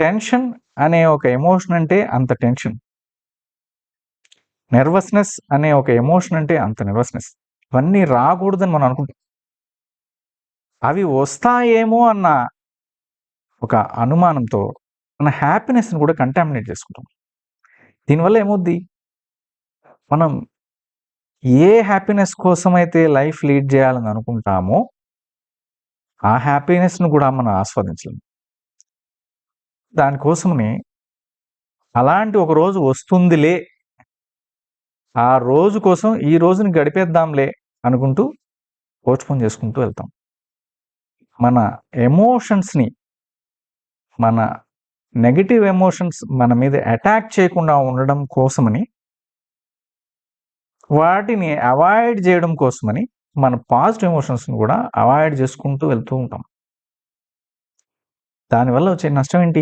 Tension అనే ఒక emotion అంటే అంత టెన్షన్. నెర్వస్‌నెస్ అనే ఒక ఎమోషన్ అంటే అంత నెర్వస్‌నెస్. ఇవన్నీ రాకూడదని మనం అనుకుంటాం. అవి వస్తాయేమో అన్న ఒక అనుమానంతో మన హ్యాపీనెస్‌ని కూడా కంటామినేట్ చేసుకుంటాం. దీనివల్ల ఏమవుద్ది? మనం ఏ హ్యాపీనెస్ కోసమైతే లైఫ్ లీడ్ చేయాలని అనుకుంటామో, ఆ హ్యాపీనెస్‌ని కూడా మనం ఆస్వాదించలేం. దానికోసమని అలాంటి ఒక రోజు వస్తుందిలే, ఆ రోజు కోసం ఈ రోజుని గడిపేద్దాంలే అనుకుంటూ పోస్ట్‌పోన్ చేసుకుంటూ వెళ్తాం. మన ఎమోషన్స్‌ని, మన నెగెటివ్ ఎమోషన్స్ మన మీద అటాక్ చేయకుండా ఉండడం కోసమని, వాటిని అవాయిడ్ చేయడం కోసమని మన పాజిటివ్ ఎమోషన్స్‌ని కూడా అవాయిడ్ చేసుకుంటూ వెళ్తూ ఉంటాం. దానివల్ల వచ్చే నష్టం ఏంటి?